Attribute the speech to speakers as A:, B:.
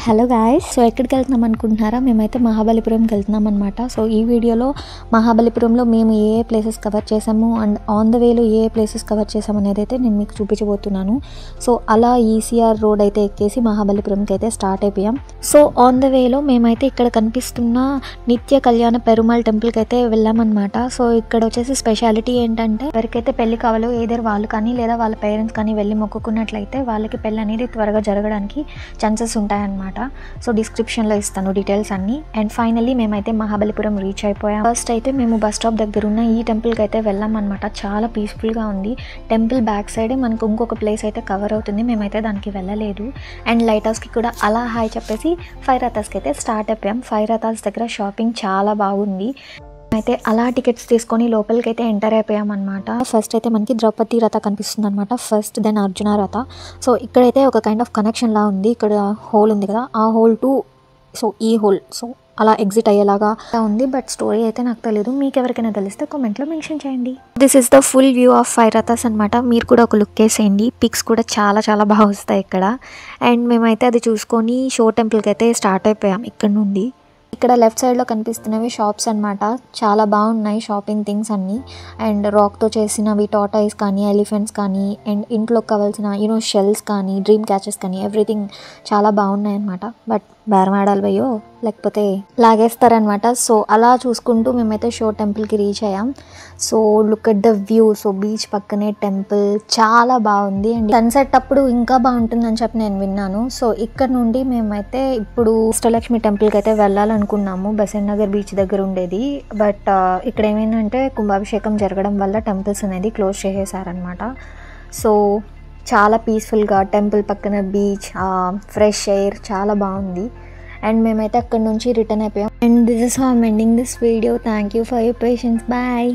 A: Hello guys, so ఎక్కడికి వెళ్తున్నాం అనుకుంటున్నారా? మేమైతే మహాబలిపురంకి వెళ్తున్నాం అనమాట. సో ఈ వీడియోలో మహాబలిపురంలో మేము ఏ ప్లేసెస్ కవర్ చేసాము అండ్ ఆన్ ద వేలో ఏ ప్లేసెస్ కవర్ చేసాము అనేది అయితే నేను మీకు చూపించబోతున్నాను. సో అలా ఈసీఆర్ రోడ్ అయితే ఎక్కేసి మహాబలిపురంకి అయితే స్టార్ట్ అయిపోయాం. సో ఆన్ ద వేలో మేమైతే ఇక్కడ కనిపిస్తున్న నిత్య కళ్యాణ పెరుమాళ్ టెంపుల్కి అయితే వెళ్ళామన్నమాట. సో ఇక్కడ వచ్చేసి స్పెషాలిటీ ఏంటంటే, ఎవరికైతే పెళ్లి కావాలో ఏదైనా వాళ్ళు కానీ లేదా వాళ్ళ పేరెంట్స్ కానీ వెళ్ళి మొక్కుకున్నట్లయితే వాళ్ళకి పెళ్ళి అనేది త్వరగా జరగడానికి ఛాన్సెస్ ఉంటాయన్నమాట. సో డిస్క్రిప్షన్లో ఇస్తాను డీటెయిల్స్ అన్నీ. అండ్ ఫైనల్లీ మేమైతే మహాబలిపురం రీచ్ అయిపోయాం. ఫస్ట్ అయితే మేము బస్ స్టాప్ దగ్గర ఉన్న ఈ టెంపుల్కి అయితే వెళ్ళాం అనమాట. చాలా పీస్ఫుల్గా ఉంది. టెంపుల్ బ్యాక్ సైడే మనకు ఇంకొక ప్లేస్ అయితే కవర్ అవుతుంది. మేమైతే దానికి వెళ్ళలేదు. అండ్ లైట్ హౌస్కి కూడా అలా హాయ్ చెప్పేసి ఫైర్ రథాస్కి అయితే స్టార్ట్ అయిపోయాం. ఫైర్ రథాస్ దగ్గర షాపింగ్ చాలా బాగుంది. అయితే అలా టికెట్స్ తీసుకొని లోపలికి అయితే ఎంటర్ అయిపోయాం అనమాట. ఫస్ట్ అయితే మనకి ద్రౌపది రథ కనిపిస్తుంది అనమాట. ఫస్ట్ దెన్ అర్జున రథ. సో ఇక్కడైతే ఒక కైండ్ ఆఫ్ కనెక్షన్ లా ఉంది. ఇక్కడ హోల్ ఉంది కదా, ఆ హోల్ టు సో ఈ హోల్ సో అలా ఎగ్జిట్ అయ్యేలాగా ఉంది. బట్ స్టోరీ అయితే నాకు తెలియదు. మీకు ఎవరికైనా తెలిస్తే కామెంట్లో మెన్షన్ చేయండి. This is the full view of fire Rathas అనమాట. మీరు కూడా ఒక లుక్ వేసేయండి. పిక్స్ కూడా చాలా చాలా బాగా వస్తాయి ఇక్కడ. అండ్ మేమైతే అది చూసుకొని షో టెంపుల్కి అయితే స్టార్ట్ అయిపోయాం ఇక్కడ నుండి. ఇక్కడ లెఫ్ట్ సైడ్లో కనిపిస్తున్నవి షాప్స్ అనమాట. చాలా బాగున్నాయి షాపింగ్ థింగ్స్ అన్నీ. అండ్ రాక్తో చేసినవి టాటాయిస్ కానీ, ఎలిఫెంట్స్ కానీ, అండ్ ఇంట్లోకి కావాల్సిన షెల్స్ కానీ, డ్రీమ్ క్యాచెస్ కానీ ఎవ్రీథింగ్ చాలా బాగున్నాయి అనమాట. బట్ బేరం ఆడాలి భయ్యో, లేకపోతే లాగేస్తారనమాట. సో అలా చూసుకుంటూ మేమైతే షో టెంపుల్కి రీచ్ అయ్యాం. So look at the view. So beach పక్కనే టెంపుల్ చాలా బాగుంది. అండ్ సన్సెట్ అప్పుడు ఇంకా బాగుంటుందని చెప్పి నేను విన్నాను. సో ఇక్కడ నుండి మేమైతే ఇప్పుడు అష్టలక్ష్మి టెంపుల్కి అయితే వెళ్ళాలనుకున్నాము. బసంత్ నగర్ బీచ్ దగ్గర ఉండేది. బట్ ఇక్కడ ఏమైందంటే కుంభాభిషేకం జరగడం వల్ల టెంపుల్స్ అనేది క్లోజ్ చేసేసారనమాట. సో చాలా పీస్ఫుల్గా టెంపుల్ పక్కన బీచ్, ఫ్రెష్ ఎయిర్ చాలా బాగుంది. అండ్ మేమైతే అక్కడ నుంచి రిటర్న్ అయిపోయాం. And this is how I'm ending this video. Thank you for your patience. Bye.